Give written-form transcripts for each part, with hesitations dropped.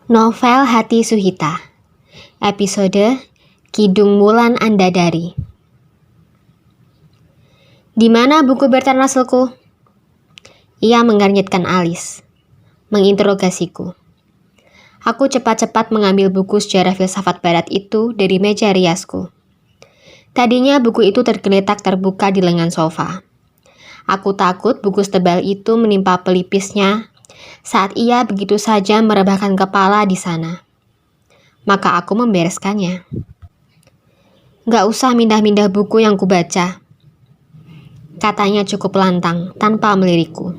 Novel Hati Suhita, episode Kidung Wulan Andadari. Di mana buku Bertrand Russellku? Ia menggernyitkan alis, menginterogasiku. Aku cepat-cepat mengambil buku sejarah filsafat barat itu dari meja riasku. Tadinya buku itu tergeletak terbuka di lengan sofa. Aku takut buku setebal itu menimpa pelipisnya saat ia begitu saja merebahkan kepala di sana. Maka aku membereskannya. Gak usah mindah-mindah buku yang kubaca, katanya cukup lantang tanpa melirikku.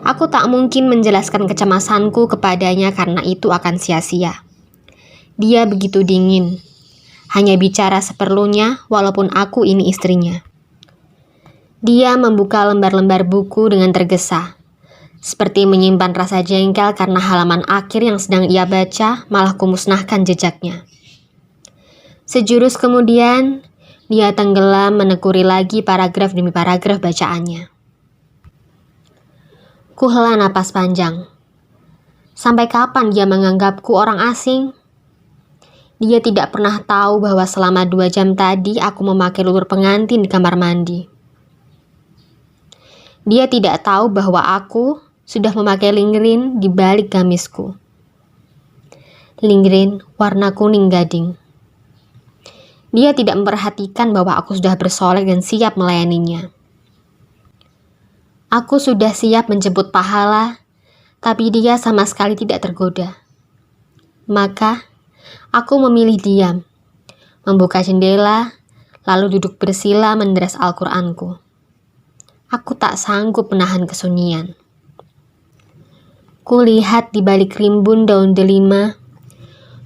Aku tak mungkin menjelaskan kecemasanku kepadanya karena itu akan sia-sia. Dia begitu dingin, hanya bicara seperlunya walaupun aku ini istrinya. Dia membuka lembar-lembar buku dengan tergesa, seperti menyimpan rasa jengkel karena halaman akhir yang sedang ia baca malah kumusnahkan jejaknya. Sejurus kemudian, dia tenggelam menekuni lagi paragraf demi paragraf bacaannya. Kuhela napas panjang. Sampai kapan dia menganggapku orang asing? Dia tidak pernah tahu bahwa selama 2 jam tadi aku memakai lulur pengantin di kamar mandi. Dia tidak tahu bahwa aku sudah memakai lingrin di balik gamisku. Lingrin warna kuning gading. Dia tidak memperhatikan bahwa aku sudah bersolek dan siap melayaninya. Aku sudah siap menjemput pahala, tapi dia sama sekali tidak tergoda. Maka, aku memilih diam, membuka jendela, lalu duduk bersila menderas Al-Qur'anku. Aku tak sanggup menahan kesunyian. Kulihat di balik rimbun daun delima,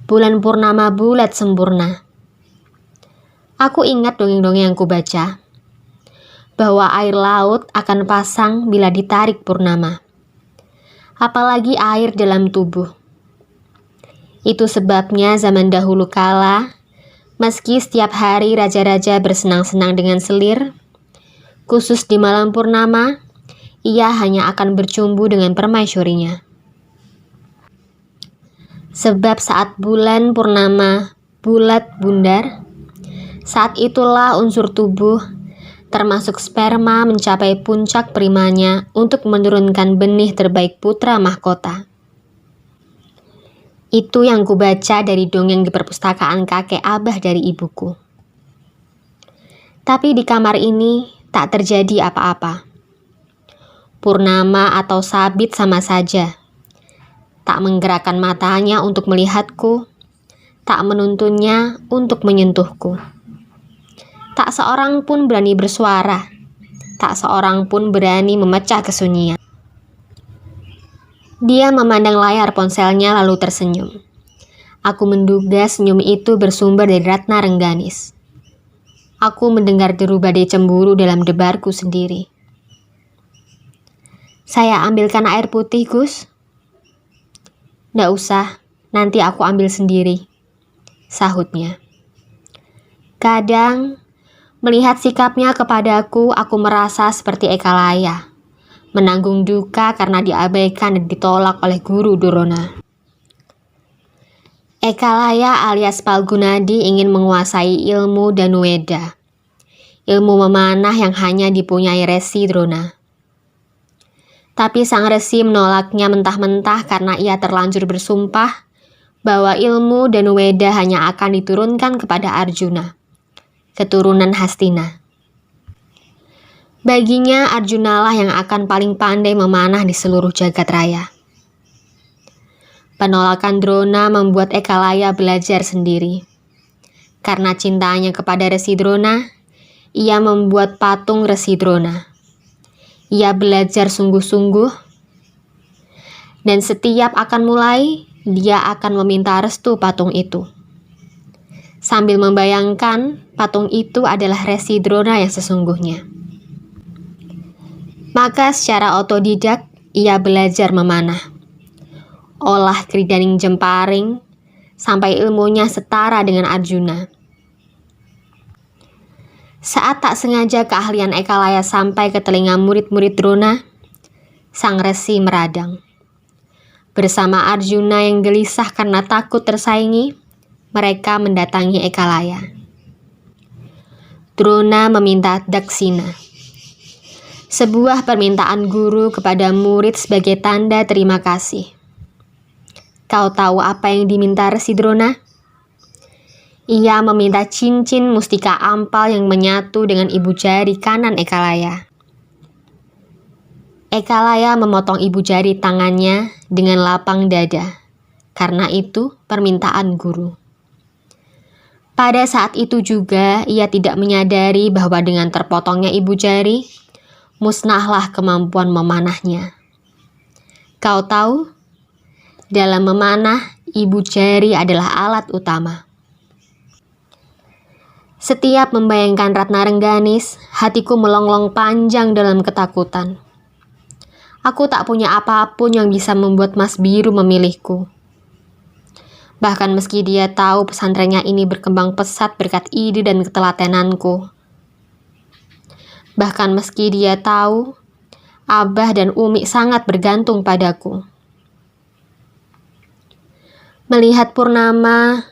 bulan purnama bulat sempurna. Aku ingat dongeng-dongeng yang kubaca, bahwa air laut akan pasang bila ditarik purnama. Apalagi air dalam tubuh. Itu sebabnya zaman dahulu kala, meski setiap hari raja-raja bersenang-senang dengan selir, khusus di malam purnama, ia hanya akan bercumbu dengan permaisurinya. Sebab saat bulan purnama bulat bundar, saat itulah unsur tubuh, termasuk sperma mencapai puncak primanya untuk menurunkan benih terbaik putra mahkota. Itu yang kubaca dari dongeng di perpustakaan kakek abah dari ibuku. Tapi di kamar ini tak terjadi apa-apa. Purnama atau sabit sama saja. Tak menggerakkan matanya untuk melihatku, tak menuntunnya untuk menyentuhku. Tak seorang pun berani bersuara, tak seorang pun berani memecah kesunyian. Dia memandang layar ponselnya lalu tersenyum. Aku menduga senyum itu bersumber dari Ratna Rengganis. Aku mendengar deru badai cemburu dalam debarku sendiri. Saya ambilkan air putih, Gus? Nggak usah, nanti aku ambil sendiri, sahutnya. Kadang, melihat sikapnya kepadaku, aku merasa seperti Ekalaya, menanggung duka karena diabaikan dan ditolak oleh guru Durona. Ekalaya alias Palgunadi ingin menguasai ilmu Danuweda, ilmu memanah yang hanya dipunyai Resi Drona. Tapi sang resi menolaknya mentah-mentah karena ia terlanjur bersumpah bahwa ilmu Danuweda hanya akan diturunkan kepada Arjuna, keturunan Hastina. Baginya Arjunalah yang akan paling pandai memanah di seluruh jagat raya. Penolakan Drona membuat Ekalaya belajar sendiri. Karena cintanya kepada Resi Drona, ia membuat patung Resi Drona. Ia belajar sungguh-sungguh, dan setiap akan mulai, dia akan meminta restu patung itu. Sambil membayangkan patung itu adalah Resi Drona yang sesungguhnya. Maka secara otodidak, ia belajar memanah. Olah kridaning jemparing, sampai ilmunya setara dengan Arjuna. Saat tak sengaja keahlian Ekalaya sampai ke telinga murid-murid Drona, sang resi meradang. Bersama Arjuna yang gelisah karena takut tersaingi, mereka mendatangi Ekalaya. Drona meminta daksina, sebuah permintaan guru kepada murid sebagai tanda terima kasih. Kau tahu apa yang diminta Resi Drona? Ia meminta cincin mustika ampal yang menyatu dengan ibu jari kanan Ekalaya. Ekalaya memotong ibu jari tangannya dengan lapang dada. Karena itu permintaan guru. Pada saat itu juga ia tidak menyadari bahwa dengan terpotongnya ibu jari, musnahlah kemampuan memanahnya. Kau tahu, dalam memanah, ibu jari adalah alat utama. Setiap membayangkan Ratna Rengganis, hatiku melonglong panjang dalam ketakutan. Aku tak punya apapun yang bisa membuat Mas Biru memilihku. Bahkan meski dia tahu pesantrennya ini berkembang pesat berkat ide dan ketelatenanku. Bahkan meski dia tahu, Abah dan Umi sangat bergantung padaku. Melihat purnama,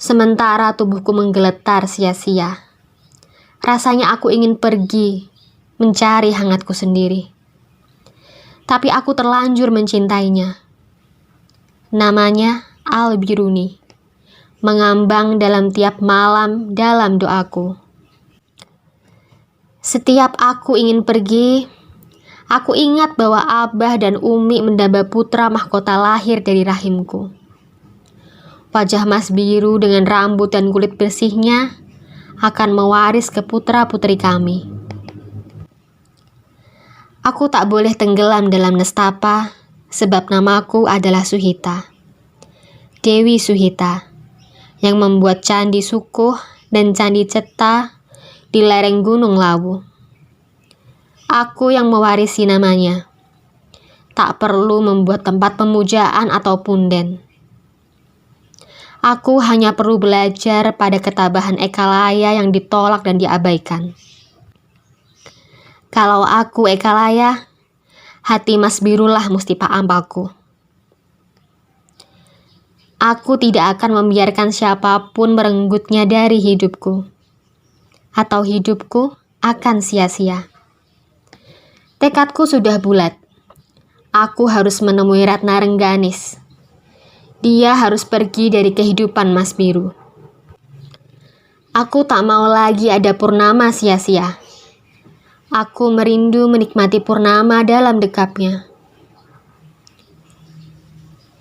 sementara tubuhku menggeletar sia-sia. Rasanya aku ingin pergi, mencari hangatku sendiri. Tapi aku terlanjur mencintainya. Namanya Al-Biruni, mengambang dalam tiap malam dalam doaku. Setiap aku ingin pergi, aku ingat bahwa Abah dan Umi mendamba putra mahkota lahir dari rahimku. Wajah Mas Biru dengan rambut dan kulit bersihnya akan mewaris ke putra-putri kami. Aku tak boleh tenggelam dalam nestapa, sebab namaku adalah Suhita, Dewi Suhita, yang membuat Candi Sukuh dan Candi Ceta di lereng Gunung Lawu. Aku yang mewarisi namanya. Tak perlu membuat tempat pemujaan atau punden. Aku hanya perlu belajar pada ketabahan Ekalaya yang ditolak dan diabaikan. Kalau aku Ekalaya, hati Mas Birulah mustipa ampalku. Aku tidak akan membiarkan siapapun merenggutnya dari hidupku. Atau hidupku akan sia-sia. Tekadku sudah bulat. Aku harus menemui Ratna Rengganis. Dia harus pergi dari kehidupan Mas Biru. Aku tak mau lagi ada purnama sia-sia. Aku merindu menikmati purnama dalam dekapnya.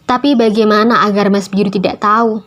Tapi bagaimana agar Mas Biru tidak tahu?